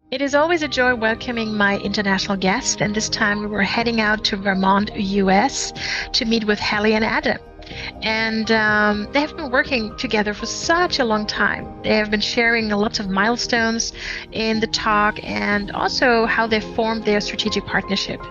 It is always a joy welcoming my international guests, and this time we were heading out to Vermont, US, to meet with Hallie and Adam. And they have been working together for such a long time. They have been sharing a lot of milestones in the talk and also how they formed their strategic partnership.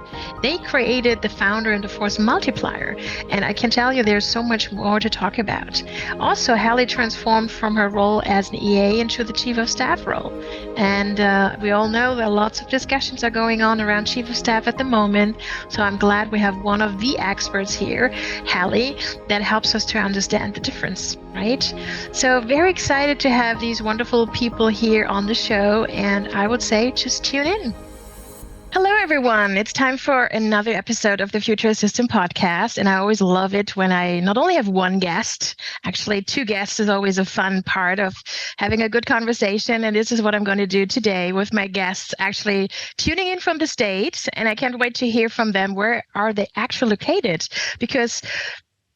They created the founder and the force multiplier, and I can tell you there's so much more to talk about. Also, Hallie transformed from her role as an EA into the chief of staff role. And we all know that lots of discussions are going on around chief of staff at the moment. So I'm glad we have one of the experts here, Hallie, that helps us to understand the difference, right? So very excited to have these wonderful people here on the show, and I would say just tune in. Hello, everyone. It's time for another episode of the Future Assistant podcast. And I always love it when I not only have one guest, actually two guests is always a fun part of having a good conversation. And this is what I'm going to do today with my guests actually tuning in from the States. And I can't wait to hear from them. Where are they actually located? Because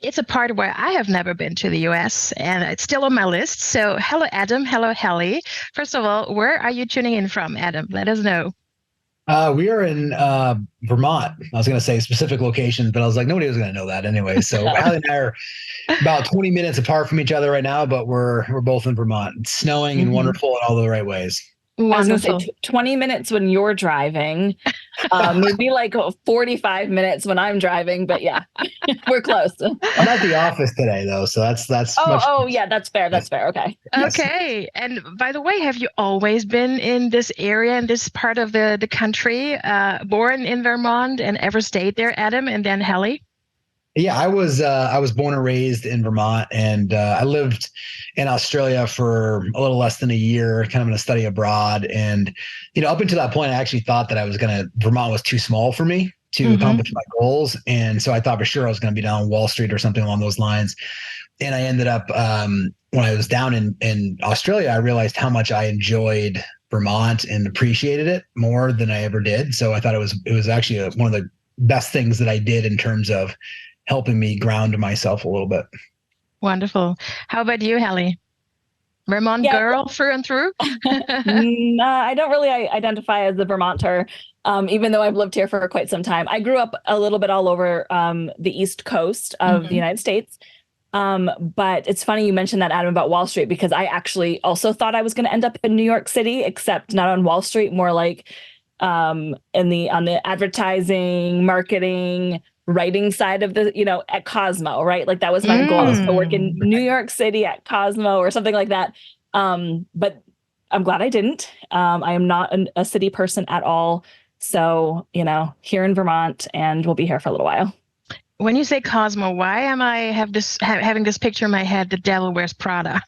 it's a part where I have never been to the US and it's still on my list. So hello, Adam. Hello, Hallie. First of all, where are you tuning in from, Adam? Let us know. We are in Vermont. I was going to say specific locations, but I was like, nobody was going to know that anyway. So Hallie and I are about 20 minutes apart from each other right now, but we're both in Vermont. It's snowing and wonderful in all the right ways. Wonderful. I was going to say 20 minutes when you're driving, maybe like 45 minutes when I'm driving, but yeah, we're close. I'm at the office today though, so that's. Oh yeah, that's fair. That's fair. Okay. Okay. And by the way, have you always been in this area, in this part of the country, born in Vermont and ever stayed there, Adam, and then Hallie? Yeah, I was born and raised in Vermont, and I lived in Australia for a little less than a year, kind of in a study abroad. And up until that point, I actually thought that Vermont was too small for me to accomplish my goals, and so I thought for sure I was going to be down on Wall Street or something along those lines. And I ended up when I was down in Australia, I realized how much I enjoyed Vermont and appreciated it more than I ever did. So I thought it was actually one of the best things that I did in terms of helping me ground myself a little bit. Wonderful. How about you, Hallie? Vermont girl through and through? I don't really identify as a Vermonter, even though I've lived here for quite some time. I grew up a little bit all over the East Coast of the United States. But it's funny you mentioned that, Adam, about Wall Street, because I actually also thought I was going to end up in New York City, except not on Wall Street, more like on the advertising, marketing, writing side of the, at Cosmo, right? Like that was my goal, was to work in New York City at Cosmo or something like that. But I'm glad I didn't. I am not a city person at all. So, here in Vermont, and we'll be here for a little while. When you say Cosmo, why am I having this picture in my head? The devil wears Prada.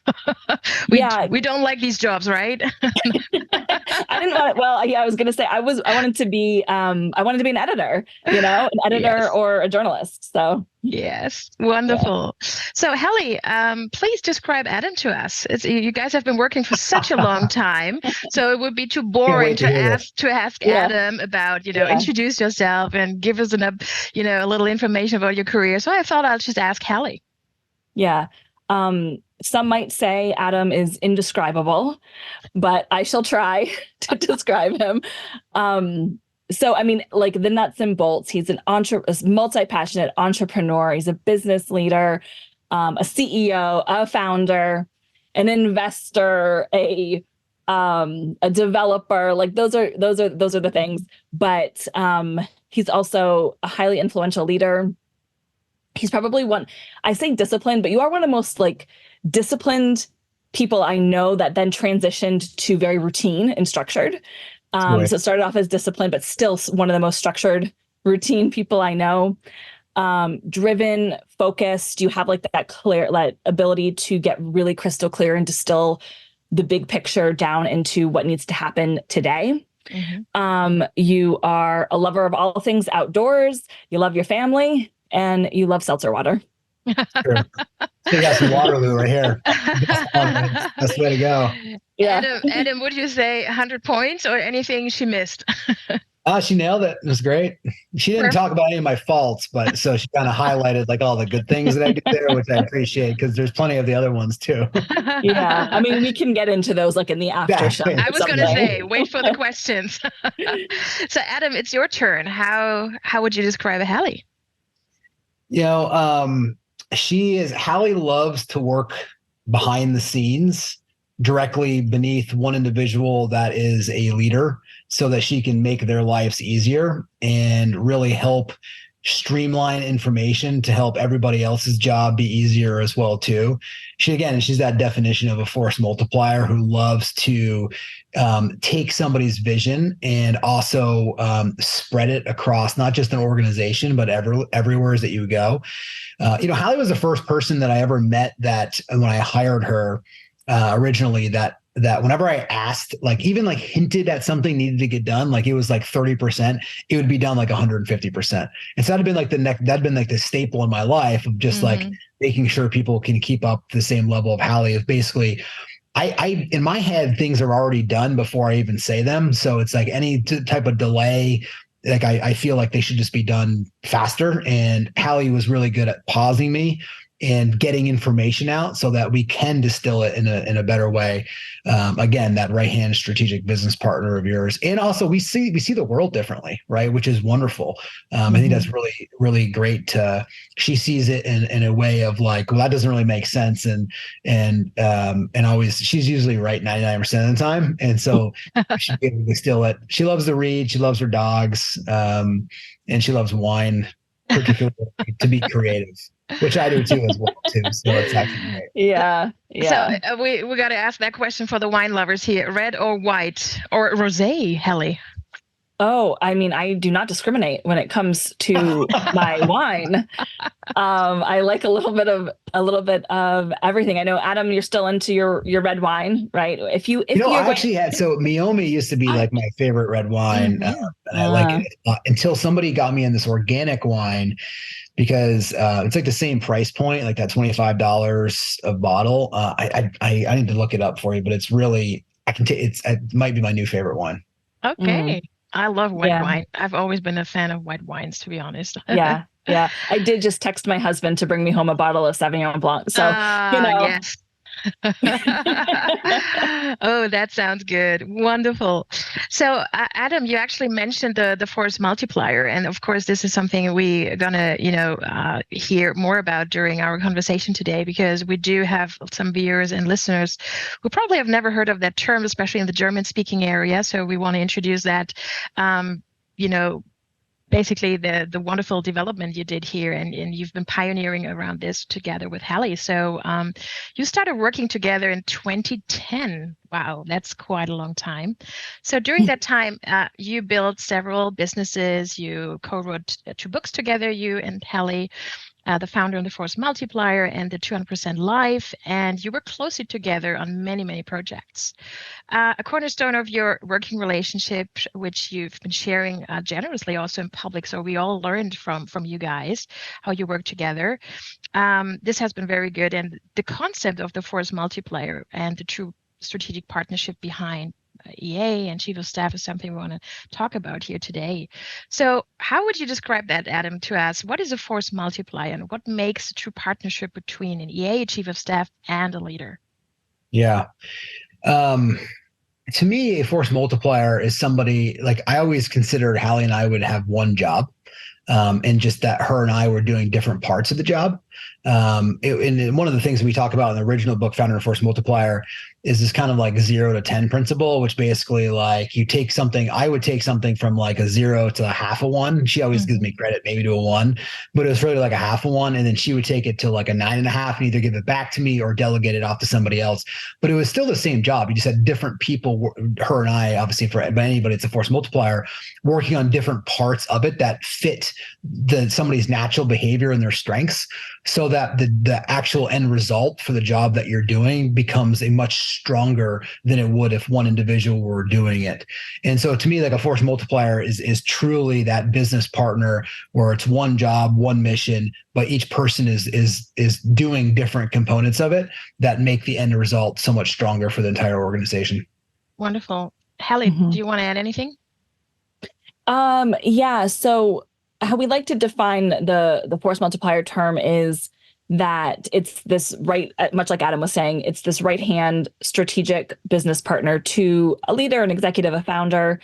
We don't like these jobs, right? I didn't want it. Well, yeah, I was going to say I wanted to be an editor, an editor or a journalist. So yes, wonderful. Yeah. So Hallie, please describe Adam to us. You guys have been working for such a long time, so it would be too boring to ask Adam about introduce yourself and give us a little information about your career. So I thought I'll just ask Hallie. Yeah. Some might say Adam is indescribable, but I shall try to describe him. So, I mean, like the nuts and bolts, he's a multi-passionate entrepreneur. He's a business leader, a CEO, a founder, an investor, a developer. Like those are the things. But he's also a highly influential leader. He's probably I say disciplined, but you are one of the most disciplined people I know that then transitioned to very routine and structured. So it started off as disciplined, but still one of the most structured, routine people I know. Driven, focused. You have that ability to get really crystal clear and distill the big picture down into what needs to happen today. You are a lover of all things outdoors. You love your family and you love seltzer water. Sure. You got some Waterloo right here. That's the way to go. Yeah. Adam, would you say 100 points or anything she missed? She nailed it. It was great. She didn't talk about any of my faults, but so she kind of highlighted like all the good things that I did there, which I appreciate because there's plenty of the other ones too. Yeah. I mean, we can get into those like in the after show. I was going to say, wait for the questions. So Adam, it's your turn. How would you describe Hallie? Hallie loves to work behind the scenes directly beneath one individual that is a leader so that she can make their lives easier and really help streamline information to help everybody else's job be easier as well too. She's that definition of a force multiplier who loves to take somebody's vision and also spread it across not just an organization but everywhere that you go. Hallie was the first person that I ever met that when I hired her originally that whenever I asked, like even like hinted at something needed to get done, like it was like 30%, it would be done like 150%. And so that'd been like the staple in my life of just like making sure people can keep up the same level of Hallie. Is basically, I in my head, things are already done before I even say them. So it's like any type of delay, like I feel like they should just be done faster. And Hallie was really good at pausing me and getting information out so that we can distill it in a better way. Again, that right-hand strategic business partner of yours. And also we see the world differently, right? Which is wonderful. I think that's really, really great. She sees it in a way of like, well, that doesn't really make sense. And always, she's usually right 99% of the time. And so she can distill it. She loves to read. She loves her dogs. And she loves wine, particularly to be creative. Which I do too as well too. So it's actually great. Yeah. So we got to ask that question for the wine lovers here: red or white or rosé, Hallie? Oh, I mean, I do not discriminate when it comes to my wine. I like a little bit of everything. I know, Adam, you're still into your red wine, right? I actually had, so Meiomi used to be like my favorite red wine, and I like it until somebody got me in this organic wine. Because it's like the same price point, like that $25 a bottle. I need to look it up for you, but it's really it might be my new favorite one. Okay, I love white wine. I've always been a fan of white wines, to be honest. Yeah. I did just text my husband to bring me home a bottle of Sauvignon Blanc. So yes. Oh, that sounds good. Wonderful. So, Adam, you actually mentioned the force multiplier, and of course, this is something we're gonna, hear more about during our conversation today, because we do have some viewers and listeners who probably have never heard of that term, especially in the German-speaking area. So, we want to introduce that. Basically the wonderful development you did here, and you've been pioneering around this together with Hallie. So you started working together in 2010. Wow, that's quite a long time. So during that time, you built several businesses. You co-wrote 2 books together, you and Hallie. The founder of the Force Multiplier and the 200% Life, and you work closely together on many, many projects. A cornerstone of your working relationship, which you've been sharing generously also in public, so we all learned from you guys how you work together. This has been very good, and the concept of the Force Multiplier and the true strategic partnership behind EA and Chief of Staff is something we want to talk about here today. So how would you describe that, Adam, to us? What is a force multiplier, and what makes a true partnership between an EA, Chief of Staff, and a leader? Yeah. To me, a force multiplier is somebody, like I always considered Hallie and I would have one job. And just that her and I were doing different parts of the job. And one of the things we talk about in the original book, Founder and Force Multiplier, is this kind of like 0 to 10 principle, which basically like you take something, I would take something from like a 0 to a half a 1. She always gives me credit maybe to a 1, but it was really like a half a 1. And then she would take it to like a 9.5 and either give it back to me or delegate it off to somebody else. But it was still the same job. You just had different people, her and I, obviously for anybody, it's a force multiplier, working on different parts of it that fit somebody's natural behavior and their strengths, so that the actual end result for the job that you're doing becomes a much stronger than it would if one individual were doing it. And so to me, like a force multiplier is truly that business partner where it's one job, one mission, but each person is doing different components of it that make the end result so much stronger for the entire organization. Wonderful. Hallie, do you want to add anything? Yeah. So how we like to define the force multiplier term is that it's this much like Adam was saying, it's this right-hand strategic business partner to a leader, an executive, a founder.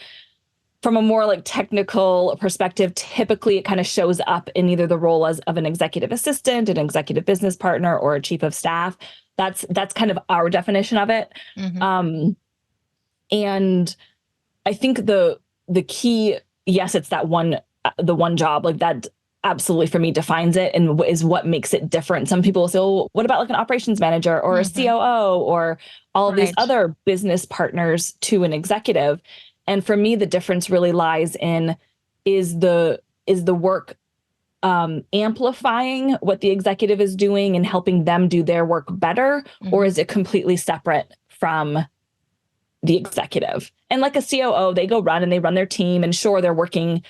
From a more like technical perspective, typically it kind of shows up in either the role of an executive assistant, an executive business partner, or a chief of staff. That's kind of our definition of it. Mm-hmm. And I think the key, yes, it's that the one job, like that absolutely for me defines it and is what makes it different. Some people say, well, what about like an operations manager or a COO or all of these other business partners to an executive? And for me, the difference really lies in is the work amplifying what the executive is doing and helping them do their work better, or is it completely separate from the executive? And like a COO, they go run and they run their team, and sure, they're working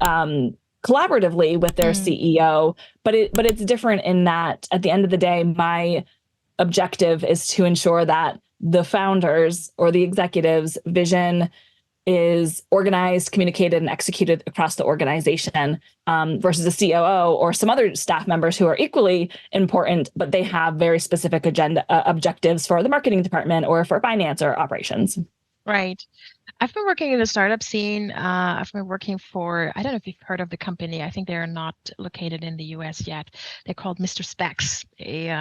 collaboratively with their CEO, but it's different in that at the end of the day, my objective is to ensure that the founders or the executives' vision is organized, communicated, and executed across the organization, versus a COO or some other staff members who are equally important, but they have very specific objectives for the marketing department or for finance or operations. Right. I've been working in the startup scene. I've been working for, I don't know if you've heard of the company. I think they're not located in the US yet. They're called Mr. Specs. They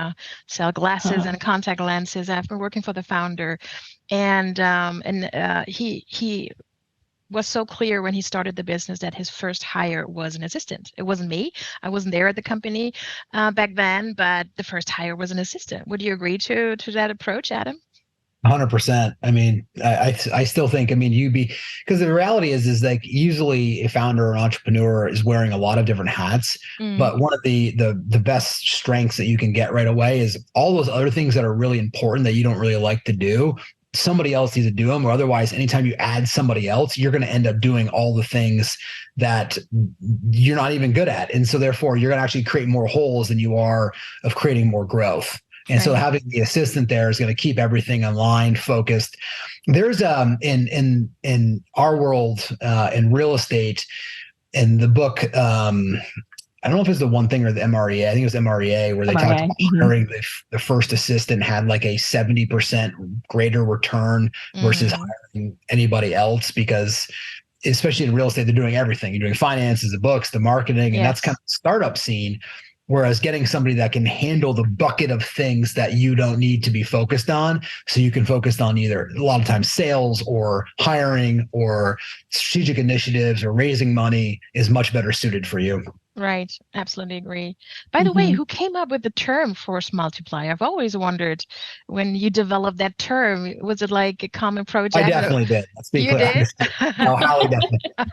sell glasses and contact lenses. I've been working for the founder, and he was so clear when he started the business that his first hire was an assistant. It wasn't me. I wasn't there at the company back then, but the first hire was an assistant. Would you agree to that approach, Adam? 100%. I mean, I still think, I mean, because the reality is like usually a founder or an entrepreneur is wearing a lot of different hats, but one of the best strengths that you can get right away is all those other things that are really important that you don't really like to do. Somebody else needs to do them, or otherwise, anytime you add somebody else, you're going to end up doing all the things that you're not even good at. And so therefore you're going to actually create more holes than you are of creating more growth. And so having the assistant there is going to keep everything aligned, focused. There's in our world, in real estate, in the book, I don't know if it's the One Thing or the MREA. I think it was MREA, where they talked about hiring the first assistant had like a 70% greater return versus hiring anybody else, because especially in real estate, they're doing everything. You're doing finances, the books, the marketing, and that's kind of the startup scene. Whereas getting somebody that can handle the bucket of things that you don't need to be focused on, so you can focus on either a lot of times sales or hiring or strategic initiatives or raising money, is much better suited for you. Right. Absolutely agree. By the way, who came up with the term force multiplier? I've always wondered when you developed that term, was it like a common project? I definitely did. Let's be clear. Did? No,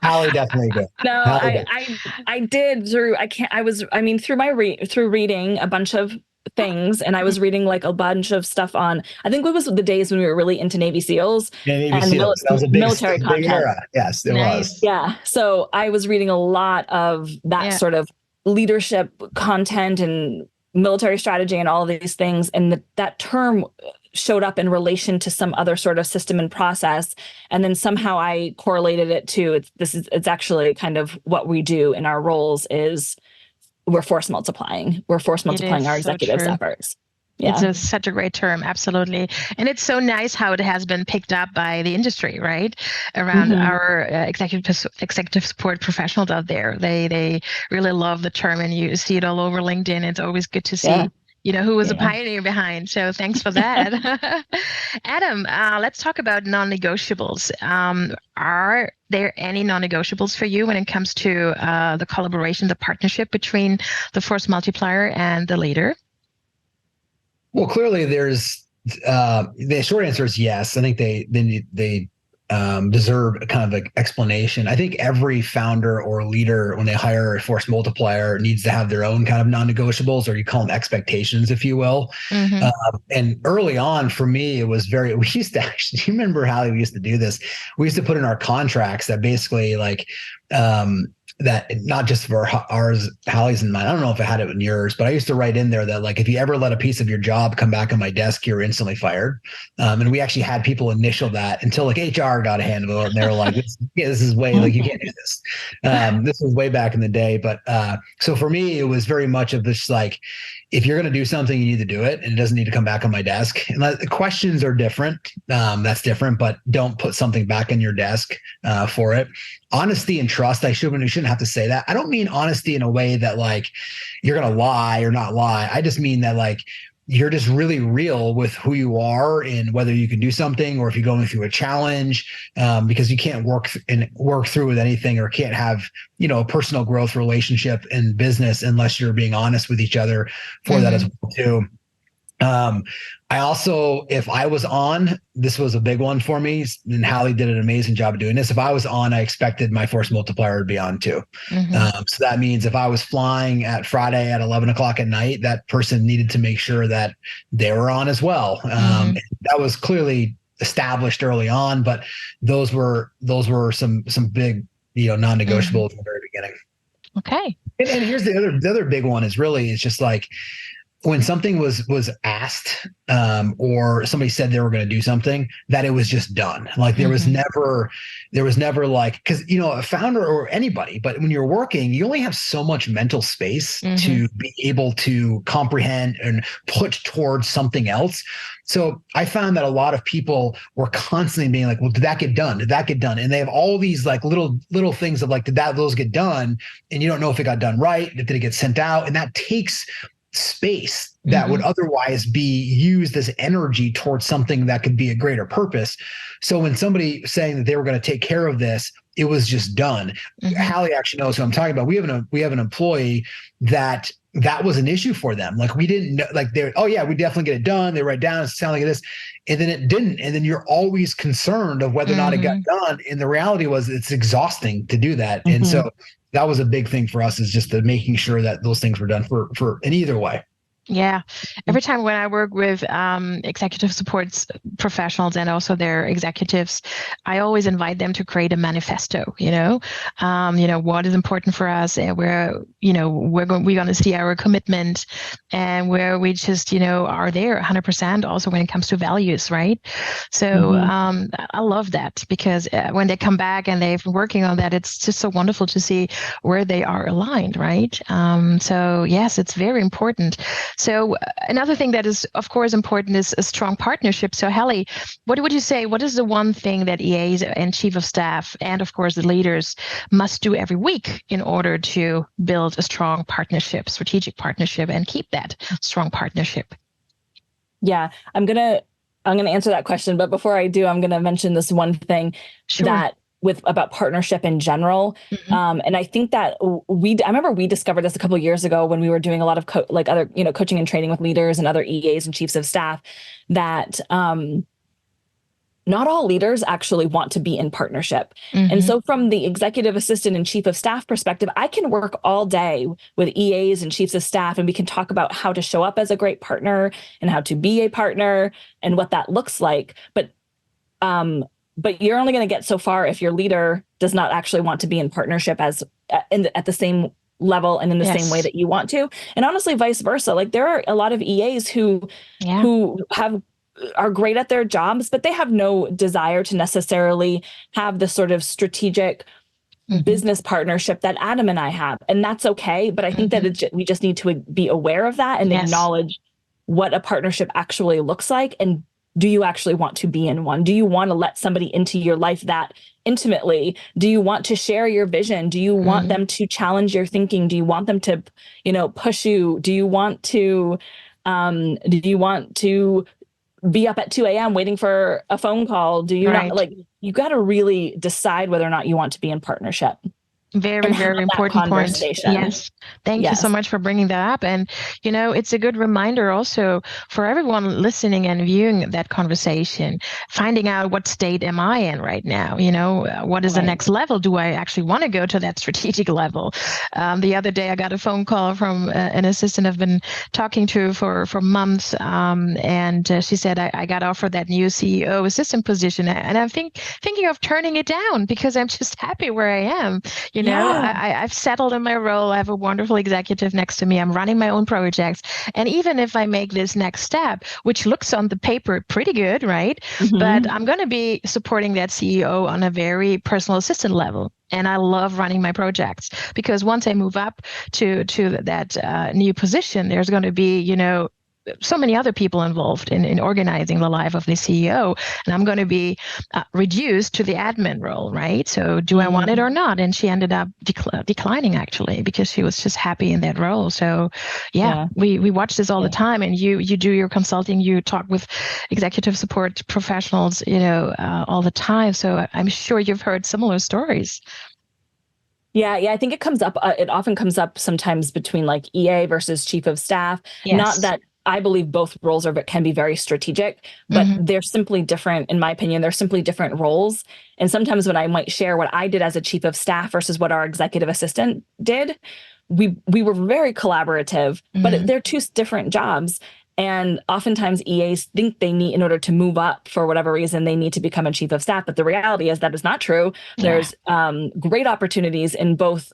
Hallie definitely did. No, I did through reading a bunch of things, and I was reading like a bunch of stuff on, I think it was the days when we were really into Navy SEALs. Yeah, Navy SEALs. That was a military big era. Yes, it was. Yeah. So I was reading a lot of that sort of leadership content and military strategy and all of these things. And that term showed up in relation to some other sort of system and process. And then somehow I correlated it to it's actually kind of what we do in our roles is we're force multiplying. We're force multiplying our executives' efforts. Yeah. It's such a great term. Absolutely. And it's so nice how it has been picked up by the industry, right? Around our executive support professionals out there. They really love the term, and you see it all over LinkedIn. It's always good to see, who was a pioneer behind. So thanks for that. Adam, let's talk about non-negotiables. Are there any non-negotiables for you when it comes to the collaboration, the partnership between the force multiplier and the leader? Well, clearly there's the short answer is yes. I think they deserve a kind of an explanation. I think every founder or leader, when they hire a force multiplier, needs to have their own kind of non-negotiables, or you call them expectations, if you will. And early on for me, it was we used to actually, you remember how we used to do this? We used to put in our contracts that basically like, that not just for ours, Hallie's and mine. I don't know if I had it in yours, but I used to write in there that like, if you ever let a piece of your job come back on my desk, you're instantly fired. And we actually had people initial that until like HR got a hand of it, and they were like, this is way, like, you can't do this. This was way back in the day. But so for me, it was very much of this, like, if you're going to do something, you need to do it, and it doesn't need to come back on my desk. And the questions are different. That's different, but don't put something back on your desk for it. Honesty and trust. We shouldn't have to say that. I don't mean honesty in a way that like you're going to lie or not lie. I just mean that like you're just really real with who you are and whether you can do something, or if you're going through a challenge, because you can't work through with anything, or can't have, a personal growth relationship in business unless you're being honest with each other for that as well too. I also, if I was on, this was a big one for me, and Hallie did an amazing job of doing this. If I was on, I expected my force multiplier to be on too. So that means if I was flying at Friday at 11 o'clock at night, that person needed to make sure that they were on as well. That was clearly established early on, but those were some big, non-negotiables in the very beginning. Okay. And here's the other big one is just like, when something was asked, or somebody said they were going to do something, that it was just done. Like there was never like, because a founder or anybody, but when you're working, you only have so much mental space to be able to comprehend and put towards something else. So I found that a lot of people were constantly being like, well, did that get done? Did that get done? And they have all these like little things of like, those get done? And you don't know if it got done right. Did it get sent out? And that takes space that would otherwise be used as energy towards something that could be a greater purpose. So when somebody saying that they were going to take care of this, it was just done. Hallie actually knows who I'm talking about. We have an employee that was an issue for them. Like we didn't know, like they're, oh yeah, we definitely get it done. They write down, it sounds like this, and then it didn't. And then you're always concerned of whether or not it got done. And the reality was it's exhausting to do that. And so that was a big thing for us, is just the making sure that those things were done for in either way. Yeah. Every time when I work with executive supports professionals and also their executives, I always invite them to create a manifesto, what is important for us, and where, we're going to see our commitment, and where we just, are there 100% also when it comes to values, right? So I love that, because when they come back and they've been working on that, it's just so wonderful to see where they are aligned, right? So yes, it's very important. So another thing that is, of course, important is a strong partnership. So Hallie, what would you say? What is the one thing that EAs and chief of staff, and of course the leaders, must do every week in order to build a strong partnership, strategic partnership, and keep that strong partnership? Yeah, I'm gonna answer that question, but before I do, I'm gonna mention this one thing about partnership in general. And I think that I remember we discovered this a couple of years ago when we were doing a lot of other, coaching and training with leaders and other EAs and chiefs of staff, that not all leaders actually want to be in partnership. And so from the executive assistant and chief of staff perspective, I can work all day with EAs and chiefs of staff, and we can talk about how to show up as a great partner and how to be a partner and what that looks like. But you're only going to get so far if your leader does not actually want to be in partnership at the same level and in the same way that you want to. And honestly, vice versa. Like there are a lot of EAs who are great at their jobs, but they have no desire to necessarily have the sort of strategic business partnership that Adam and I have. And that's okay. But I think that we just need to be aware of that and acknowledge what a partnership actually looks like. And do you actually want to be in one? Do you want to let somebody into your life that intimately? Do you want to share your vision? Do you want them to challenge your thinking? Do you want them to, push you? Do you want to be up at 2 a.m. waiting for a phone call? Do you not, like, you got to really decide whether or not you want to be in partnership. Very, very important point. Yes. Thank you so much for bringing that up. And, it's a good reminder also for everyone listening and viewing that conversation, finding out what state am I in right now? What is the next level? Do I actually want to go to that strategic level? The other day, I got a phone call from an assistant I've been talking to for months. And she said, I got offered that new CEO assistant position. And I'm thinking of turning it down because I'm just happy where I am. I've settled in my role. I have a wonderful executive next to me. I'm running my own projects. And even if I make this next step, which looks on the paper pretty good, right? But I'm going to be supporting that CEO on a very personal assistant level. And I love running my projects because once I move up to that new position, there's going to be, so many other people involved in organizing the life of the CEO, and I'm going to be reduced to the admin role, right? So do I want it or not? And she ended up declining actually because she was just happy in that role. So we watch this all the time, and you do your consulting, you talk with executive support professionals, all the time. So I'm sure you've heard similar stories. Yeah, I think it comes up. It often comes up sometimes between like EA versus chief of staff. Yes. Not that I believe both roles can be very strategic, but they're simply different. In my opinion, they're simply different roles. And sometimes when I might share what I did as a chief of staff versus what our executive assistant did, we were very collaborative, but they're two different jobs. And oftentimes EAs think they need, in order to move up for whatever reason, they need to become a chief of staff. But the reality is that is not true. There's great opportunities in both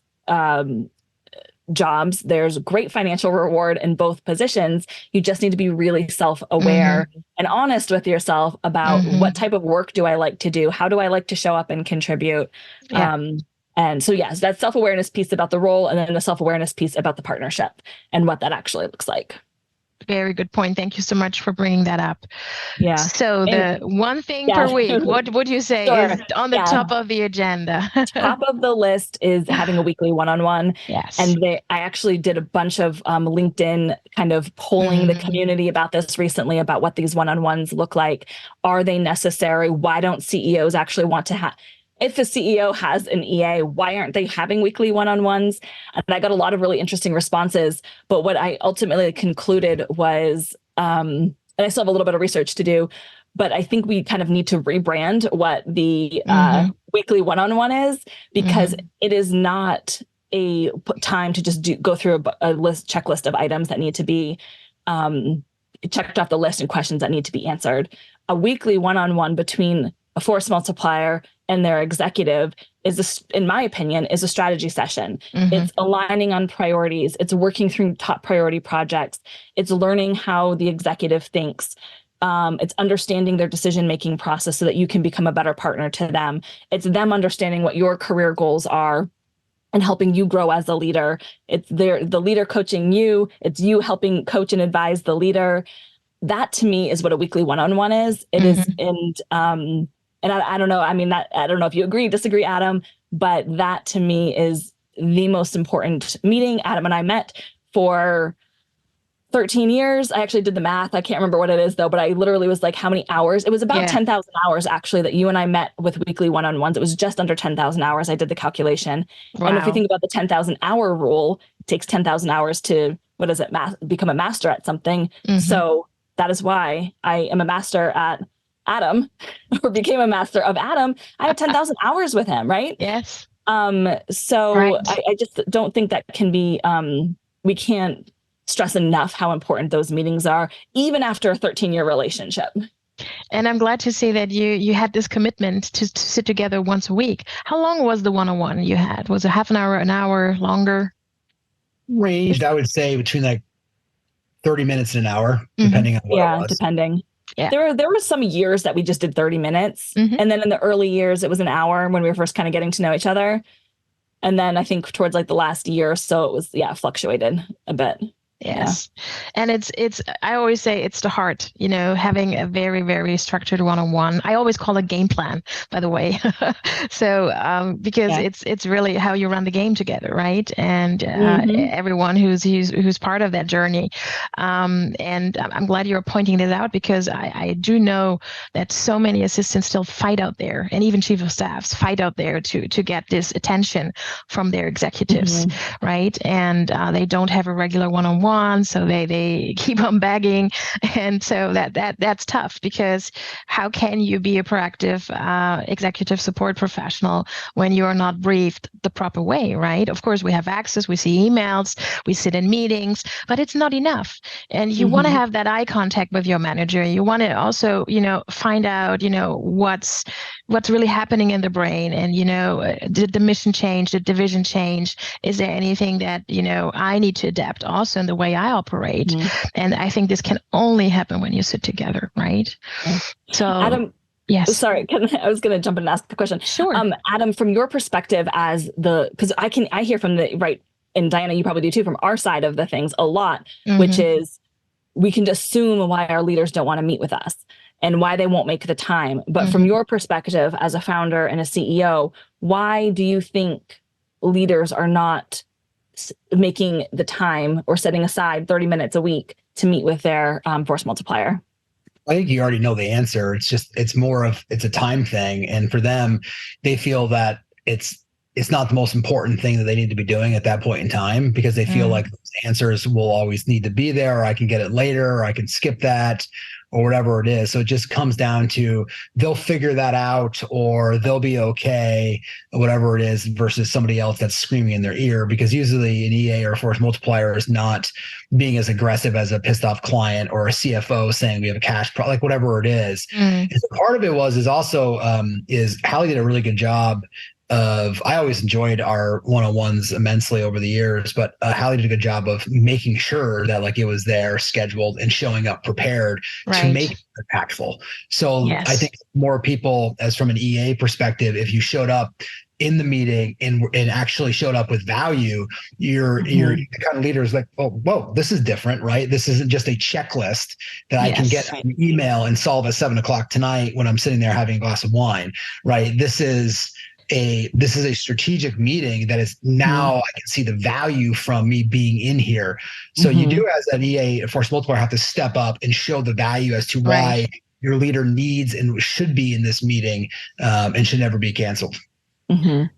jobs. There's great financial reward in both positions. You just need to be really self-aware and honest with yourself about what type of work do I like to do? How do I like to show up and contribute? And so, yes, that self-awareness piece about the role, and then the self-awareness piece about the partnership and what that actually looks like. Very good point. Thank you so much for bringing that up. Yeah. So the one thing per week, what would you say is on the top of the agenda? Top of the list is having a weekly one-on-one. Yes. And I actually did a bunch of LinkedIn kind of polling the community about this recently, about what these one-on-ones look like. Are they necessary? Why don't CEOs actually want to have? If the CEO has an EA, why aren't they having weekly one-on-ones? And I got a lot of really interesting responses. But what I ultimately concluded was, and I still have a little bit of research to do, but I think we kind of need to rebrand what the weekly one-on-one is, because it is not a time to just go through a checklist of items that need to be checked off the list and questions that need to be answered. A weekly one-on-one between a force multiplier and their executive in my opinion, is a strategy session. It's aligning on priorities. It's working through top priority projects. It's learning how the executive thinks. It's understanding their decision-making process so that you can become a better partner to them. It's them understanding what your career goals are and helping you grow as a leader. It's the leader coaching you. It's you helping coach and advise the leader. That to me is what a weekly one-on-one is. It is, and I don't know. I mean, I don't know if you agree, disagree, Adam, but that to me is the most important meeting. Adam and I met for 13 years. I actually did the math. I can't remember what it is though, but I literally was like, how many hours? It was about 10,000 hours actually that you and I met with weekly one-on-ones. It was just under 10,000 hours. I did the calculation. Wow. And if you think about the 10,000 hour rule, it takes 10,000 hours to, become a master at something. So that is why I am a master at Adam, or became a master of Adam. I have 10,000 hours with him, right? Yes. So right. I just don't think that can be, we can't stress enough how important those meetings are, even after a 13-year relationship. And I'm glad to see that you had this commitment to sit together once a week. How long was the one-on-one you had? Was it half an hour, longer? Ranged, I would say, between like 30 minutes and an hour, depending on what it was. Depending. Yeah. There were some years that we just did 30 minutes. And then in the early years, it was an hour when we were first kind of getting to know each other. And then I think towards like the last year or so, it was, fluctuated a bit. Yes. Yeah. And it's, I always say it's the heart, having a very, very structured one-on-one. I always call it game plan, by the way. So, because it's really how you run the game together, right? And everyone who's part of that journey. And I'm glad you're pointing this out, because I do know that so many assistants still fight out there, and even chief of staffs fight out there to get this attention from their executives, right? And they don't have a regular one-on-one. one-on-one, so they keep on begging, and so that's tough, because how can you be a proactive executive support professional when you are not briefed the proper way, right? Of course, we have access, we see emails, we sit in meetings, but it's not enough. And you want to have that eye contact with your manager. You want to also, find out, what's really happening in the brain, and did the mission change, did the vision change? Is there anything that I need to adapt also in the way I operate? And I think this can only happen when you sit together, right? So Adam, yes, sorry, I was going to jump in and ask the question. Sure. Adam, from your perspective, because I hear from the right, and Diana, you probably do too, from our side of the things a lot, which is we can assume why our leaders don't want to meet with us and why they won't make the time. But from your perspective as a founder and a CEO, why do you think leaders are not making the time or setting aside 30 minutes a week to meet with their force multiplier? I think you already know the answer. It's a time thing. And for them, they feel that it's not the most important thing that they need to be doing at that point in time, because they feel like those answers will always need to be there, or I can get it later, or I can skip that, or whatever it is. So it just comes down to they'll figure that out, or they'll be okay, whatever it is, versus somebody else that's screaming in their ear, because usually an EA or a force multiplier is not being as aggressive as a pissed off client or a CFO saying we have a cash problem, like whatever it is. And so part of it is also Hallie did a really good job I always enjoyed our one-on-ones immensely over the years, but Hallie did a good job of making sure that like it was there, scheduled, and showing up prepared to make it impactful. So I think more people, as from an EA perspective, if you showed up in the meeting and actually showed up with value, you're the kind of leader is like, oh, whoa, this is different, right? This isn't just a checklist that I can get an email and solve at 7:00 tonight when I'm sitting there having a glass of wine, right? This is a strategic meeting that is now I can see the value from me being in here. So you do, as an EA force multiplier, have to step up and show the value as to why your leader needs and should be in this meeting and should never be canceled.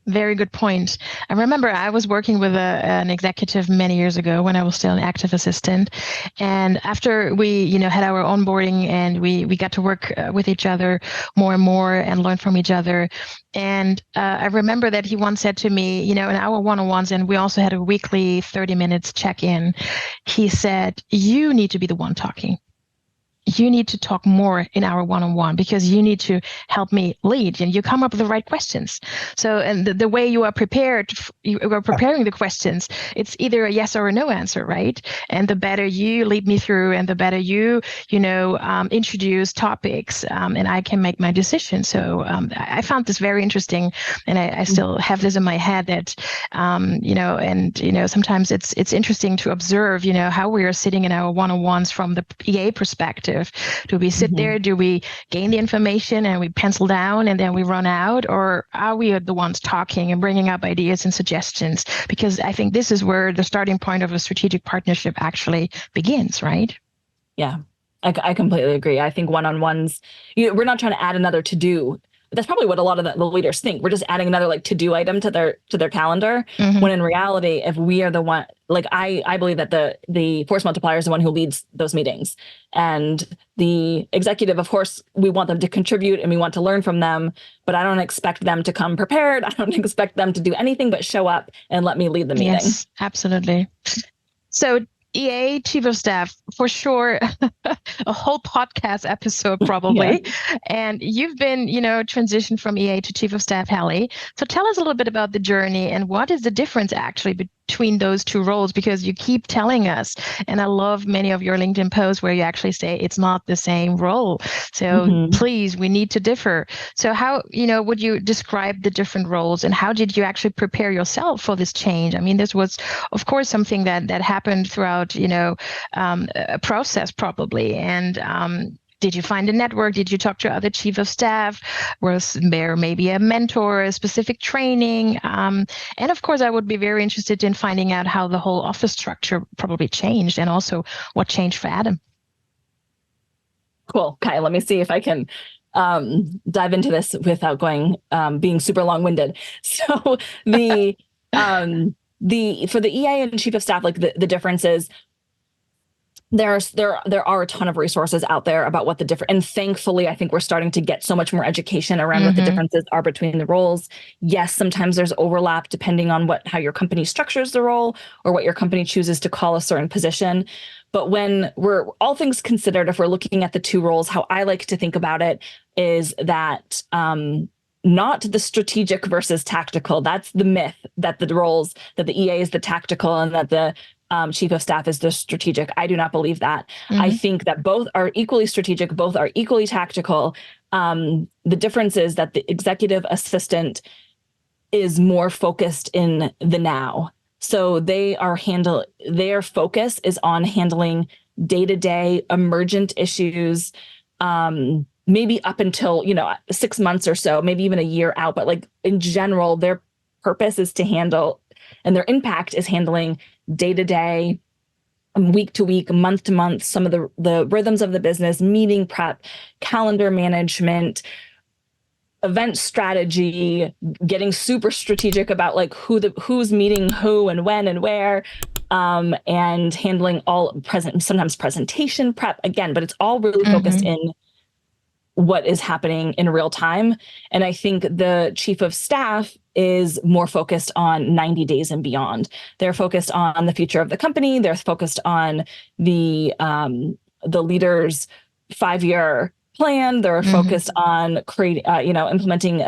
Very good point. I remember I was working with an executive many years ago when I was still an active assistant. And after we, had our onboarding and we got to work with each other more and more and learn from each other. And I remember that he once said to me, in our one-on-ones, and we also had a weekly 30 minutes check-in, he said, you need to be the one talking. You need to talk more in our one-on-one, because you need to help me lead and you come up with the right questions. So, and the way you are prepared, you are preparing the questions, it's either a yes or a no answer, right? And the better you lead me through and the better you introduce topics, and I can make my decision. So I found this very interesting, and I still have this in my head that, sometimes it's interesting to observe, how we are sitting in our one-on-ones from the EA perspective. Do we sit there? Do we gain the information and we pencil down and then we run out? Or are we the ones talking and bringing up ideas and suggestions? Because I think this is where the starting point of a strategic partnership actually begins, right? Yeah, I completely agree. I think one-on-ones, we're not trying to add another to-do. That's probably what a lot of the leaders think. We're just adding another to-do item to their calendar. When in reality, if we are the one, I believe that the force multiplier is the one who leads those meetings, and the executive, of course, we want them to contribute and we want to learn from them, but I don't expect them to come prepared. I don't expect them to do anything but show up and let me lead the meeting. Yes, absolutely. So EA Chief of Staff, for sure, a whole podcast episode probably. And you've been, transitioned from EA to Chief of Staff, Hallie. So tell us a little bit about the journey and what is the difference actually between those two roles, because you keep telling us, and I love many of your LinkedIn posts where you actually say it's not the same role. So please, we need to differ. So how, would you describe the different roles, and how did you actually prepare yourself for this change? I mean, this was, of course, something that happened throughout, a process probably. And did you find a network? Did you talk to other chief of staff? Was there maybe a mentor, a specific training? And of course, I would be very interested in finding out how the whole office structure probably changed, and also what changed for Adam. Cool. Okay, let me see if I can dive into this without being super long-winded. So for the EA and chief of staff, the difference is there are a ton of resources out there about what the different, and thankfully I think we're starting to get so much more education around what the differences are between the roles. Yes, sometimes there's overlap depending on how your company structures the role or what your company chooses to call a certain position. But when we're all things considered, if we're looking at the two roles, how I like to think about it is that not the strategic versus tactical. That's the myth, that the roles, that the EA is the tactical and that the chief of staff is the strategic. I do not believe that. I think that both are equally strategic, both are equally tactical. The difference is that the executive assistant is more focused in the now. So their focus is on handling day-to-day emergent issues, maybe up until, 6 months or so, maybe even a year out. But like in general, their purpose is to handle, and their impact is handling day-to-day, week to week, month to month, some of the rhythms of the business, meeting prep, calendar management, event strategy, getting super strategic about like who's meeting who and when and where, and handling sometimes presentation prep again, but it's all really focused in what is happening in real time. And I think the chief of staff is more focused on 90 days and beyond. They're focused on the future of the company. They're focused on the leader's 5-year plan. They're focused on implementing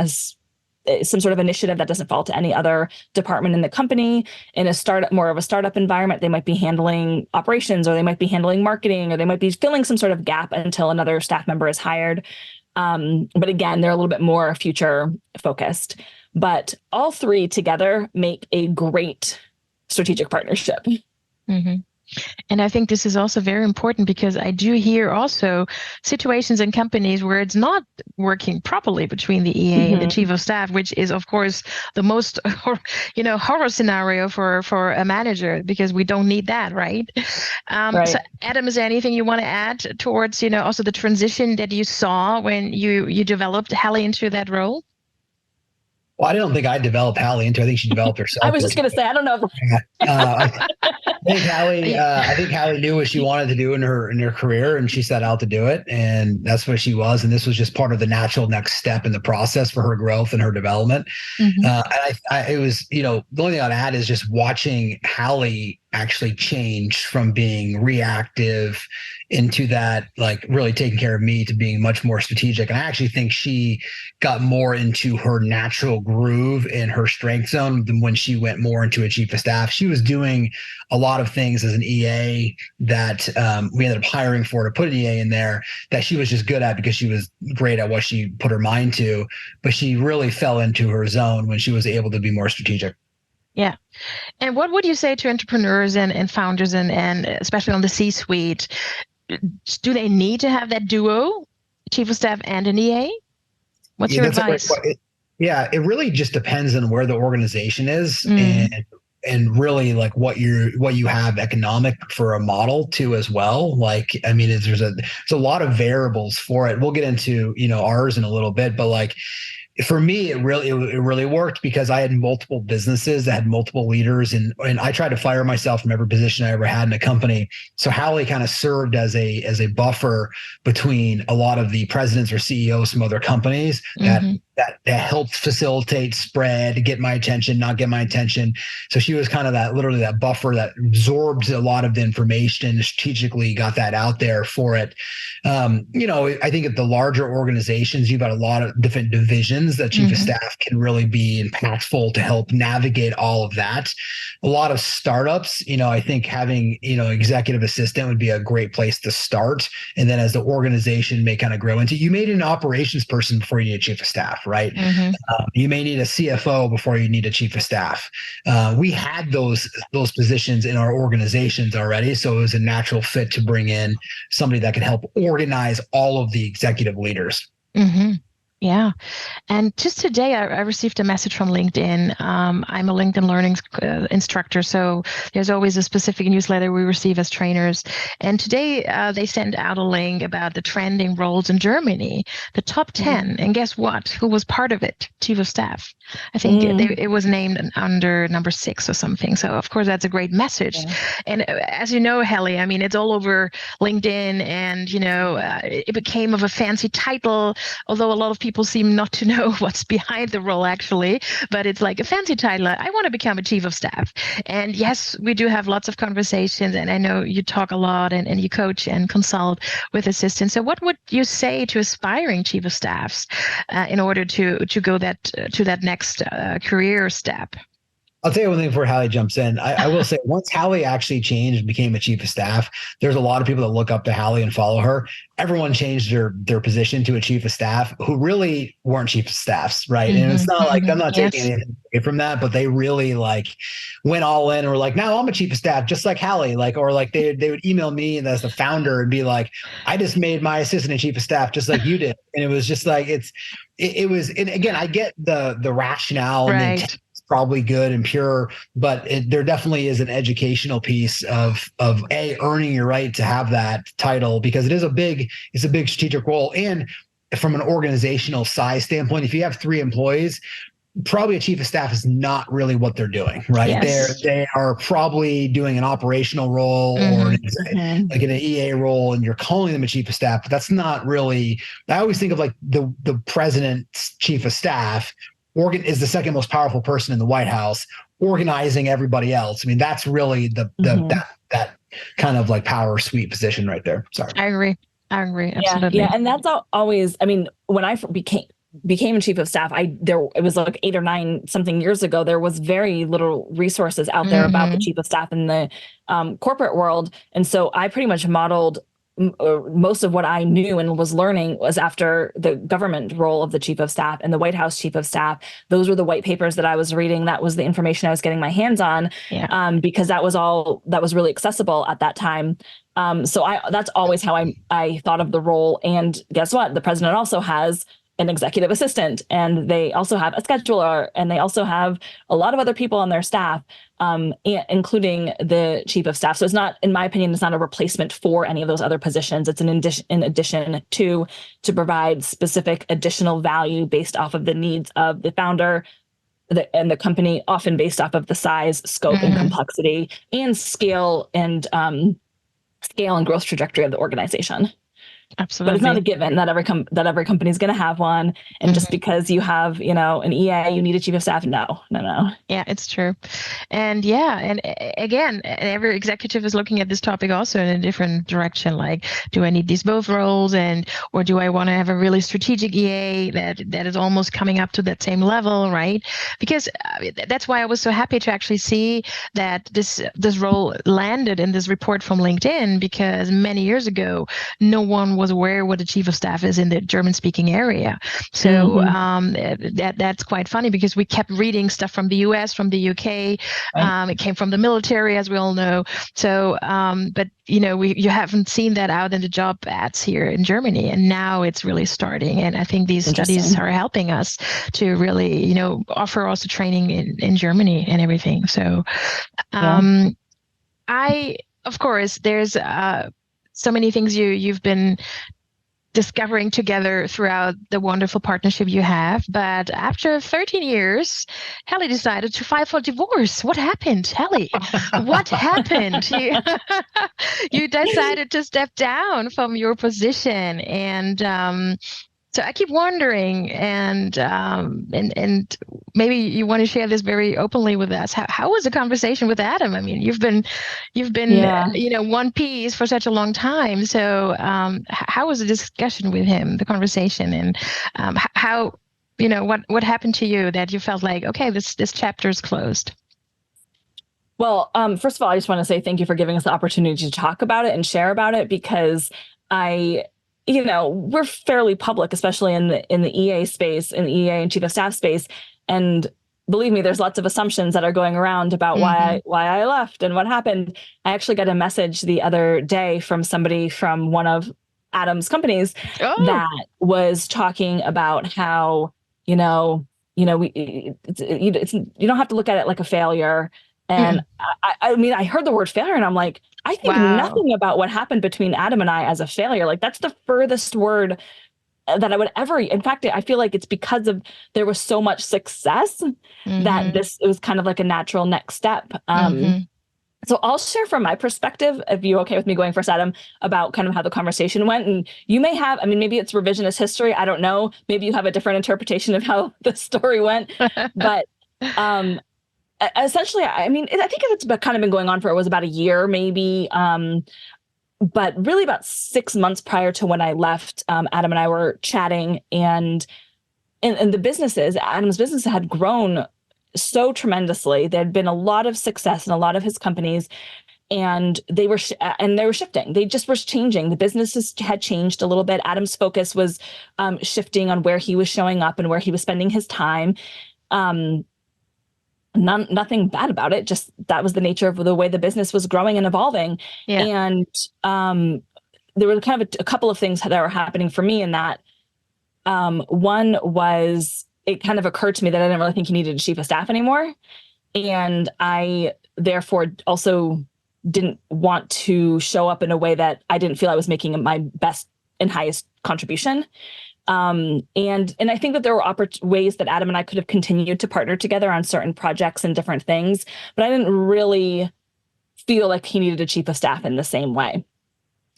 some sort of initiative that doesn't fall to any other department in the company. In more of a startup environment, they might be handling operations, or they might be handling marketing, or they might be filling some sort of gap until another staff member is hired. But again, they're a little bit more future focused. But all three together make a great strategic partnership. And I think this is also very important, because I do hear also situations in companies where it's not working properly between the EA and the chief of staff, which is, of course, the most horror scenario for a manager, because we don't need that, right? Right. So, Adam, is there anything you want to add towards also the transition that you saw when you developed Hallie into that role? Well, I don't think I developed Hallie into. I think she developed herself. I was just going to say, I don't know. I think Hallie knew what she wanted to do in her career, and she set out to do it, and that's what she was. And this was just part of the natural next step in the process for her growth and her development. It was, the only thing I'd add is just watching Hallie actually change from being reactive into that, like really taking care of me, to being much more strategic. And I actually think she got more into her natural groove and her strength zone than when she went more into a chief of staff. She was doing a lot of things as an EA that we ended up hiring for to put an EA in there, that she was just good at because she was great at what she put her mind to. But she really fell into her zone when she was able to be more strategic. Yeah. And what would you say to entrepreneurs and founders and especially on the C-suite? Do they need to have that duo, chief of staff and an EA? What's your advice? It really just depends on where the organization is and really like what you have economic for a model too as well. Like, I mean, there's a lot of variables for it. We'll get into, ours in a little bit, but like, for me, it really worked because I had multiple businesses that had multiple leaders, and I tried to fire myself from every position I ever had in a company. So Hallie kind of served as a buffer between a lot of the presidents or CEOs from other companies that helped facilitate spread, get my attention, not get my attention. So she was kind of literally that buffer that absorbed a lot of the information, strategically got that out there for it. I think at the larger organizations, you've got a lot of different divisions that chief of staff can really be impactful to help navigate all of that. A lot of startups, I think having, executive assistant would be a great place to start. And then as the organization may kind of grow into, you may need an operations person before you need a chief of staff, right? You may need a CFO before you need a chief of staff. We had those positions in our organizations already. So it was a natural fit to bring in somebody that can help organize all of the executive leaders. Yeah. And just today, I received a message from LinkedIn. I'm a LinkedIn Learning instructor, so there's always a specific newsletter we receive as trainers. And today, they sent out a link about the trending roles in Germany, the top 10. And guess what? Who was part of it? Chief of Staff. I think it was named under number 6 or something. So, of course, that's a great message. Yeah. And as you know, Hallie, I mean, it's all over LinkedIn, and, it became of a fancy title, although a lot of people seem not to know what's behind the role actually, but it's like a fancy title. I want to become a chief of staff. And yes, we do have lots of conversations, and I know you talk a lot and you coach and consult with assistants. So what would you say to aspiring chief of staffs in order to go to that next career step? I'll tell you one thing before Hallie jumps in. I will say, once Hallie actually changed and became a chief of staff, there's a lot of people that look up to Hallie and follow her. Everyone changed their position to a chief of staff who really weren't chief of staffs, right? And it's not like, I'm not taking anything away from that, but they really like went all in and were like, now I'm a chief of staff, just like Hallie. Or they would email me as the founder and be like, I just made my assistant a chief of staff just like you did. And it was just like, it was, and again, I get the rationale and the intent probably good and pure, but there definitely is an educational piece of earning your right to have that title, because it's a big strategic role. And from an organizational size standpoint, if you have 3 employees, probably a chief of staff is not really what they're doing, right? Yes. They are probably doing an operational role or like an EA role, and you're calling them a chief of staff, but that's not really. I always think of like the president's chief of staff is the second most powerful person in the White House, organizing everybody else. I mean, that's really that kind of like power suite position right there. Sorry. I agree. Absolutely. Yeah. And that's always, I mean, when I became chief of staff, it was like 8 or 9 something years ago, there was very little resources out there about the chief of staff in the corporate world. And so I pretty much modeled most of what I knew and was learning was after the government role of the chief of staff and the White House chief of staff. Those were the white papers that I was reading. That was the information I was getting my hands on, because that was really accessible at that time. So that's always how I thought of the role. And guess what? The president also has an executive assistant, and they also have a scheduler, and they also have a lot of other people on their staff, including the chief of staff. So it's not, in my opinion, it's not a replacement for any of those other positions. It's in addition to provide specific additional value based off of the needs of the founder and the company, often based off of the size, scope, and complexity, and scale and growth trajectory of the organization. Absolutely. But it's not a given that every company is going to have one. And just because you have, an EA, you need a chief of staff. No. Yeah, it's true. And again, every executive is looking at this topic also in a different direction. Like, do I need these both roles, or do I want to have a really strategic EA that is almost coming up to that same level, right? Because that's why I was so happy to actually see that this role landed in this report from LinkedIn, because many years ago, no one was aware what the chief of staff is in the German-speaking area. So that's quite funny, because we kept reading stuff from the US, from the UK. Right. It came from the military, as we all know. So, but you haven't seen that out in the job ads here in Germany, and now it's really starting. And I think these studies are helping us to really, offer also training in Germany and everything. So, of course, there's so many things you've been discovering together throughout the wonderful partnership you have. But after 13 years, Hallie decided to file for divorce. What happened, Hallie? What happened? You decided to step down from your position, and so I keep wondering, and maybe you want to share this very openly with us. How was the conversation with Adam? I mean, you've been one piece for such a long time. So how was the discussion with him, the conversation, and how what happened to you that you felt like, okay, this chapter is closed? Well, first of all, I just want to say thank you for giving us the opportunity to talk about it and share about it, because we're fairly public, especially in the EA space, in the EA and chief of staff space. And believe me, there's lots of assumptions that are going around about why I left and what happened. I actually got a message the other day from somebody from one of Adam's companies Oh. that was talking about how, you don't have to look at it like a failure. And I mean, I heard the word failure and I'm like, I think nothing about what happened between Adam and I as a failure. Like that's the furthest word that I would ever, in fact, I feel like it's because of there was so much success that it was kind of like a natural next step. So I'll share from my perspective, if you're okay with me going first, Adam, about kind of how the conversation went. And you may have, I mean, maybe it's revisionist history. I don't know. Maybe you have a different interpretation of how the story went. But essentially, I mean, I think it's kind of been going on for, it was about a year, maybe. But really about 6 months prior to when I left, Adam and I were chatting, and the businesses, Adam's business had grown so tremendously. There had been a lot of success in a lot of his companies, and they were shifting. They just were changing. The businesses had changed a little bit. Adam's focus was shifting on where he was showing up and where he was spending his time. Nothing bad about it. Just that was the nature of the way the business was growing and evolving. Yeah. And there were kind of a couple of things that were happening for me in that. One was, it kind of occurred to me that I didn't really think he needed a chief of staff anymore. And I therefore also didn't want to show up in a way that I didn't feel I was making my best and highest contribution. And I think that there were ways that Adam and I could have continued to partner together on certain projects and different things, but I didn't really feel like he needed a chief of staff in the same way.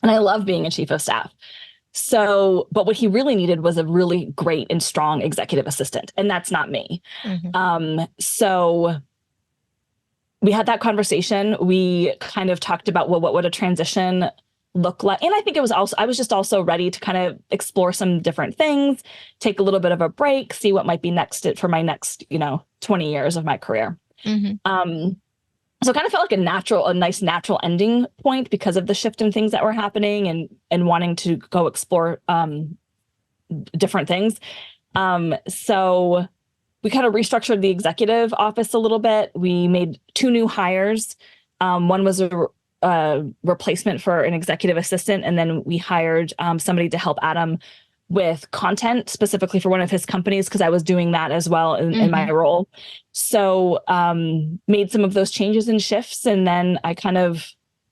And I love being a chief of staff. So, but what he really needed was a really great and strong executive assistant. And that's not me. So we had that conversation. We kind of talked about, well, what would a transition look like? And I think I was just also ready to kind of explore some different things, take a little bit of a break, see what might be next for my next, 20 years of my career. So it kind of felt like a nice natural ending point because of the shift in things that were happening and wanting to go explore different things. So we kind of restructured the executive office a little bit. We made 2 new hires. One was a replacement for an executive assistant, and then we hired somebody to help Adam with content specifically for one of his companies, because I was doing that as well in my role. So made some of those changes and shifts, and then I kind of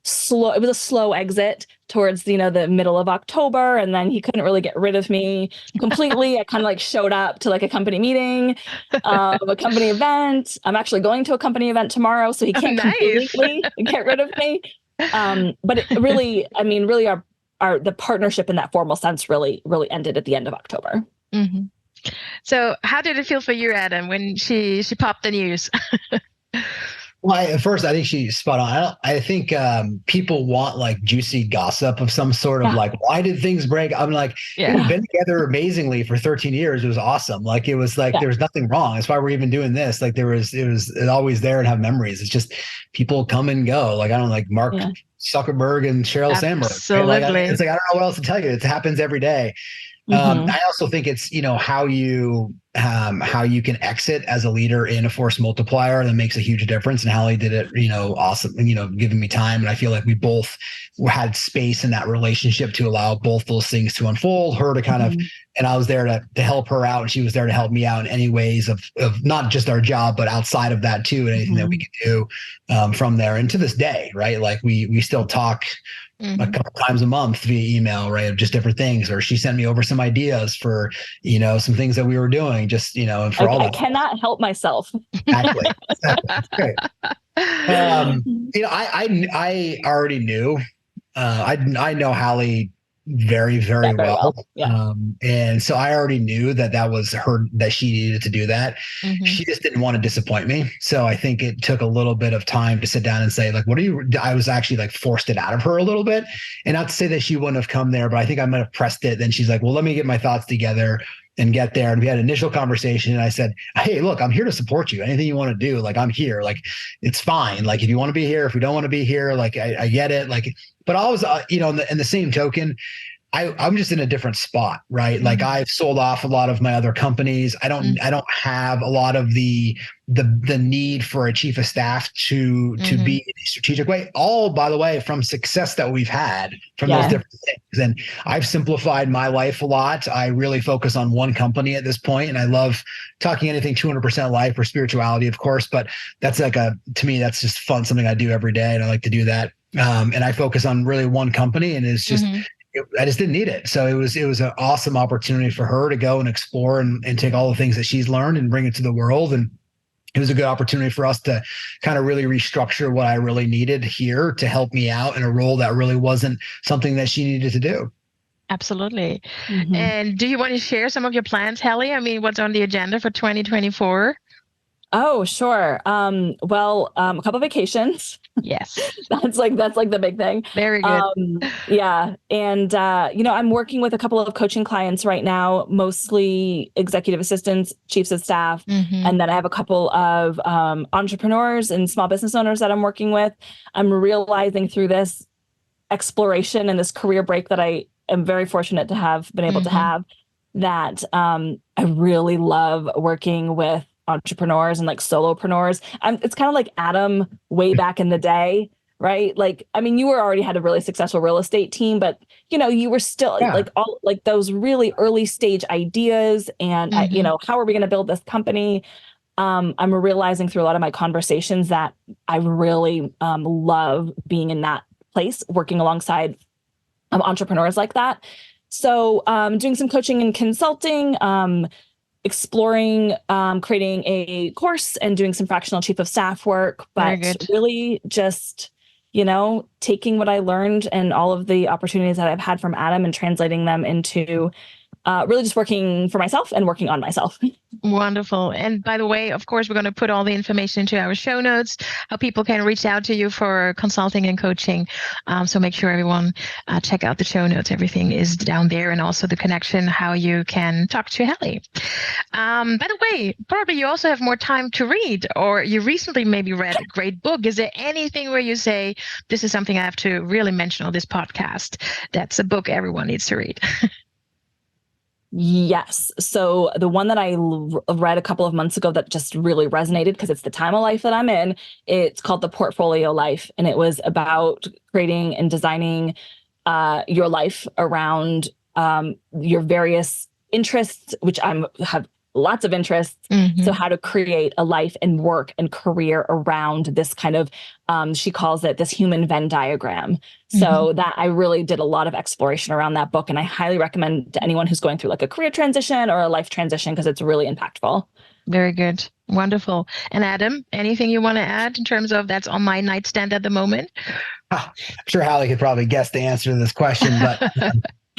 it was a slow exit towards the middle of October, and then he couldn't really get rid of me completely. I kind of like showed up to like a company meeting, a company event. I'm actually going to a company event tomorrow, so he can't completely get rid of me. But it really, the partnership in that formal sense really ended at the end of October. So how did it feel for you, Adam, when she popped the news? Well, at first, I think she's spot on. I think people want like juicy gossip of some sort of like, why did things break? I'm like, we've been together amazingly for 13 years. It was awesome. Like, it was like, there was nothing wrong. That's why we're even doing this. Like it was always there and have memories. It's just people come and go. Like, I don't like Mark Zuckerberg and Sheryl Sandberg. Right? Like, it's like, I don't know what else to tell you. It happens every day. I also think it's, how you can exit as a leader in a force multiplier that makes a huge difference. And Hallie did it, awesome, and, giving me time. And I feel like we both had space in that relationship to allow both those things to unfold, her to kind of, and I was there to help her out. And she was there to help me out in any ways of not just our job, but outside of that too, and anything that we could do from there. And to this day, right? Like we still talk a couple times a month via email, right? Of just different things. Or she sent me over some ideas for, some things that we were doing, just, and for all that. I cannot help myself. Exactly. That's great. I already knew, I know Hallie very, very well. Yeah. And so I already knew that was that she needed to do that. She just didn't want to disappoint me. So I think it took a little bit of time to sit down and say, like, I was actually like forced it out of her a little bit. And not to say that she wouldn't have come there, but I think I might have pressed it. Then she's like, well, let me get my thoughts together and get there. And we had an initial conversation, and I said, hey, look, I'm here to support you. Anything you want to do, like, I'm here. Like, it's fine. Like, if you want to be here, if we don't want to be here, like, I get it. Like, but I was, in the same token, I'm just in a different spot, right? Like I've sold off a lot of my other companies. I don't have a lot of the need for a chief of staff to be in a strategic way. All, by the way, from success that we've had from those different things. And I've simplified my life a lot. I really focus on one company at this point, and I love talking anything 200% life or spirituality, of course. But that's like to me, that's just fun, something I do every day, and I like to do that. And I focus on really one company, and it's just. I just didn't need it. So it was an awesome opportunity for her to go and explore and take all the things that she's learned and bring it to the world. And it was a good opportunity for us to kind of really restructure what I really needed here to help me out in a role that really wasn't something that she needed to do. Absolutely. And do you want to share some of your plans, Hallie? I mean, what's on the agenda for 2024? Oh, sure. Well, a couple vacations. Yes. That's like the big thing. Very good. Yeah. And, I'm working with a couple of coaching clients right now, mostly executive assistants, chiefs of staff. And then I have a couple of entrepreneurs and small business owners that I'm working with. I'm realizing through this exploration and this career break that I am very fortunate to have been able to have, that I really love working with entrepreneurs and like solopreneurs. It's kind of like Adam way back in the day, right? Like, I mean, you already had a really successful real estate team, but you were still like all like those really early stage ideas and how are we going to build this company? I'm realizing through a lot of my conversations that I really love being in that place, working alongside entrepreneurs like that. So doing some coaching and consulting, exploring creating a course and doing some fractional chief of staff work, but really just, taking what I learned and all of the opportunities that I've had from Adam and translating them into really just working for myself and working on myself. Wonderful. And by the way, of course, we're going to put all the information into our show notes, how people can reach out to you for consulting and coaching. So make sure everyone check out the show notes. Everything is down there, and also the connection, how you can talk to Hallie. By the way, probably you also have more time to read, or you recently maybe read a great book. Is there anything where you say, this is something I have to really mention on this podcast? That's a book everyone needs to read. Yes. So the one that I read a couple of months ago that just really resonated because it's the time of life that I'm in, it's called The Portfolio Life. And it was about creating and designing your life around your various interests, which have lots of interests. So how to create a life and work and career around this kind of, she calls it this human Venn diagram. So that I really did a lot of exploration around that book. And I highly recommend to anyone who's going through like a career transition or a life transition, because it's really impactful. Very good. Wonderful. And Adam, anything you want to add in terms of that's on my nightstand at the moment? I'm sure Hallie could probably guess the answer to this question, but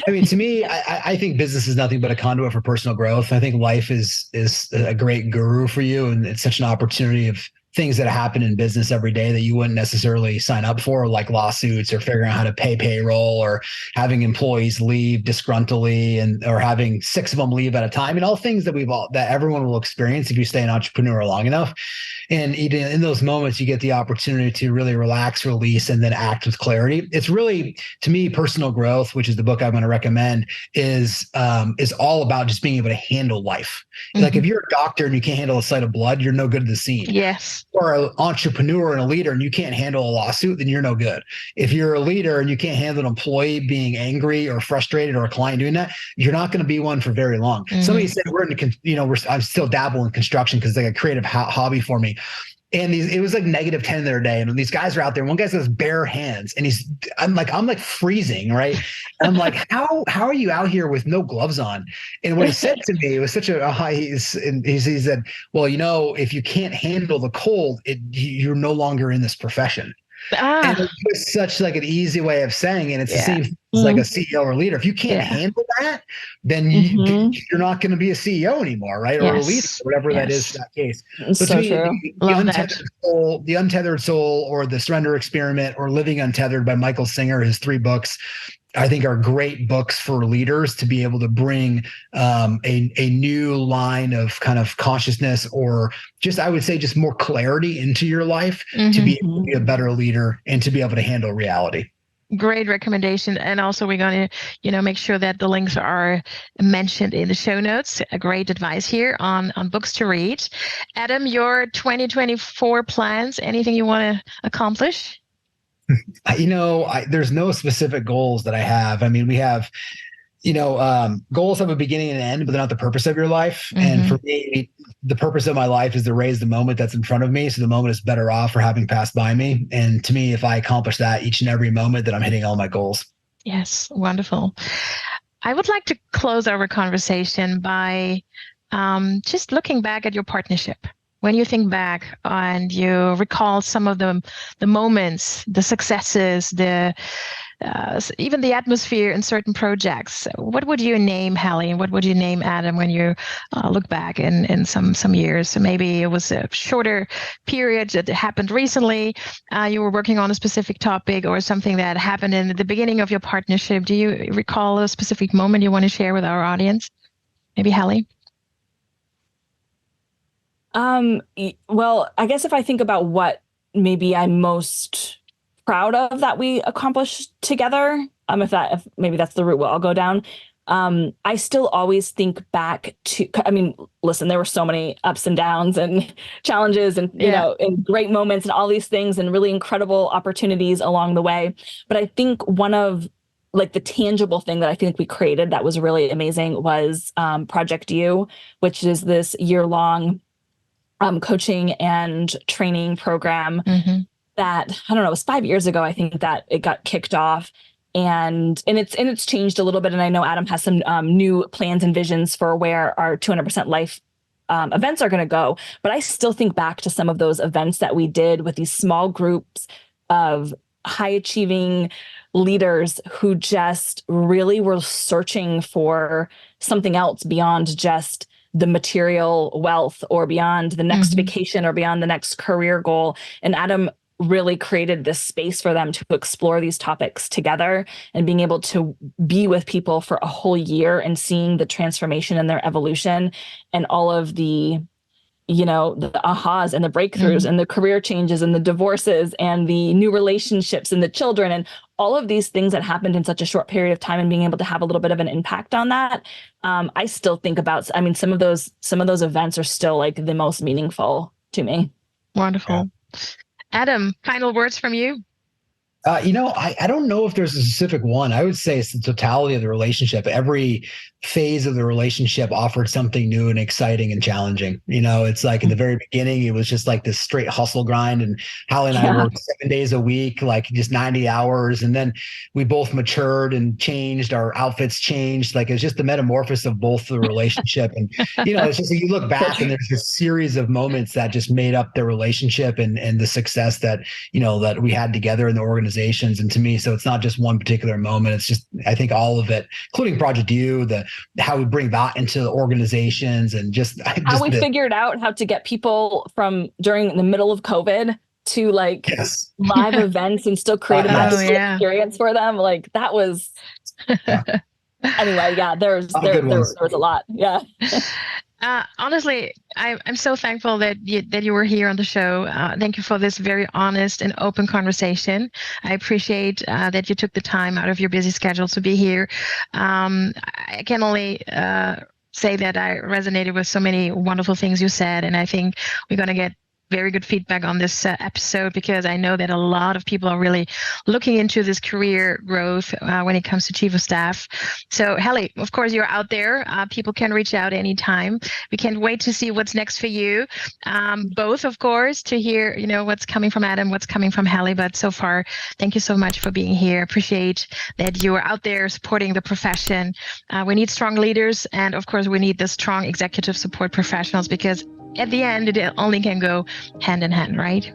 I mean, to me, I think business is nothing but a conduit for personal growth. I think life is a great guru for you, and it's such an opportunity of things that happen in business every day that you wouldn't necessarily sign up for, like lawsuits or figuring out how to pay payroll or having employees leave disgruntledly or having 6 of them leave at a time, and all things that that everyone will experience if you stay an entrepreneur long enough. And in those moments, you get the opportunity to really relax, release, and then act with clarity. It's really, to me, personal growth, which is the book I'm going to recommend, is all about just being able to handle life. Like if you're a doctor and you can't handle a sight of blood, you're no good at the scene. Yes. Or an entrepreneur and a leader and you can't handle a lawsuit, then you're no good. If you're a leader and you can't handle an employee being angry or frustrated or a client doing that, you're not going to be one for very long. Somebody said I'm still dabbling in construction because it's like a creative hobby for me. And it was like -10 the other day. And these guys are out there. One guy says bare hands, and I'm like freezing, right? And I'm like, how are you out here with no gloves on? And what he said to me, it was such a high. He said, well, if you can't handle the cold, you're no longer in this profession. And it was such like an easy way of saying it. It's the same as like a CEO or leader. If you can't handle that, then you're not going to be a CEO anymore, right? Or a leader, whatever that is in that case. So to me, the Untethered Soul or The Surrender Experiment or Living Untethered by Michael Singer, his 3 books, I think are great books for leaders to be able to bring a new line of kind of consciousness, or I would say just more clarity into your life to be able to be a better leader and to be able to handle reality. Great recommendation. And also we're going to, make sure that the links are mentioned in the show notes. A great advice here on books to read. Adam, your 2024 plans, anything you want to accomplish? There's no specific goals that I have. I mean, we have, goals have a beginning and an end, but they're not the purpose of your life. Mm-hmm. And for me, the purpose of my life is to raise the moment that's in front of me. So the moment is better off for having passed by me. And to me, if I accomplish that each and every moment, then I'm hitting all my goals. Yes, wonderful. I would like to close our conversation by just looking back at your partnership. When you think back and you recall some of the moments, the successes, even the atmosphere in certain projects, what would you name Hallie and what would you name Adam when you look back in some years? So maybe it was a shorter period that happened recently. You were working on a specific topic or something that happened in the beginning of your partnership. Do you recall a specific moment you want to share with our audience? Maybe Hallie? Well, I guess if I think about what maybe I'm most proud of that we accomplished together, if maybe that's the route I'll go down. I still always think back to, listen, there were so many ups and downs and challenges and, and great moments and all these things and really incredible opportunities along the way. But I think one of the tangible thing that I think we created that was really amazing was Project U, which is this year-long coaching and training program that, I don't know, it was 5 years ago, I think, that it got kicked off. And it's changed a little bit. And I know Adam has some new plans and visions for where our 200% Life events are going to go. But I still think back to some of those events that we did with these small groups of high achieving leaders who just really were searching for something else beyond just the material wealth or beyond the next vacation or beyond the next career goal. And Adam really created this space for them to explore these topics together, and being able to be with people for a whole year and seeing the transformation and their evolution and all of the ahas and the breakthroughs and the career changes and the divorces and the new relationships and the children and all of these things that happened in such a short period of time, and being able to have a little bit of an impact on that. I still think about, some of those events are still the most meaningful to me. Wonderful. Yeah. Adam, final words from you. I don't know if there's a specific one. I would say it's the totality of the relationship. Every phase of the relationship offered something new and exciting and challenging. It's like in the very beginning, it was just like this straight hustle grind, and Hallie and I worked 7 days a week, just 90 hours. And then we both matured and changed. Our outfits changed. It's just the metamorphosis of both the relationship. And, it's just you look back and there's this series of moments that just made up the relationship and the success that, that we had together in the organizations. And to me, so it's not just one particular moment. It's just, I think all of it, including Project U, how we bring that into the organizations, and how we figured out how to get people from during the middle of COVID to live events and still create a magical experience for them. That was anyway. Yeah, there was a lot. Yeah. Honestly, I'm so thankful that you were here on the show. Thank you for this very honest and open conversation. I appreciate that you took the time out of your busy schedule to be here. I can only say that I resonated with so many wonderful things you said, and I think we're going to get very good feedback on this episode, because I know that a lot of people are really looking into this career growth when it comes to chief of staff. So Hallie, of course, you're out there. People can reach out anytime. We can't wait to see what's next for you. Both, of course, to hear, what's coming from Adam, what's coming from Hallie. But so far, thank you so much for being here. Appreciate that you are out there supporting the profession. We need strong leaders. And of course, we need the strong executive support professionals, because at the end, it only can go hand in hand, right?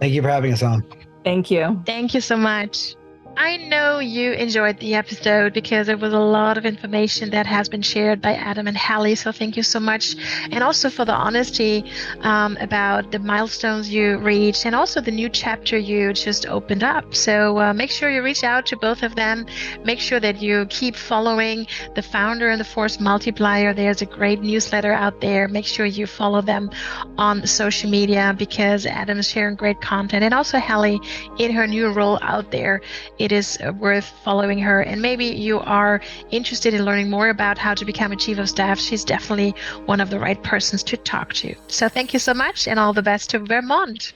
Thank you for having us on. Thank you. Thank you so much. I know you enjoyed the episode because there was a lot of information that has been shared by Adam and Hallie. So thank you so much. And also for the honesty about the milestones you reached and also the new chapter you just opened up. So make sure you reach out to both of them. Make sure that you keep following the founder and the Force Multiplier. There's a great newsletter out there. Make sure you follow them on social media because Adam is sharing great content. And also Hallie in her new role out there. It is worth following her. And maybe you are interested in learning more about how to become a chief of staff. She's definitely one of the right persons to talk to. So thank you so much and all the best to Vermont.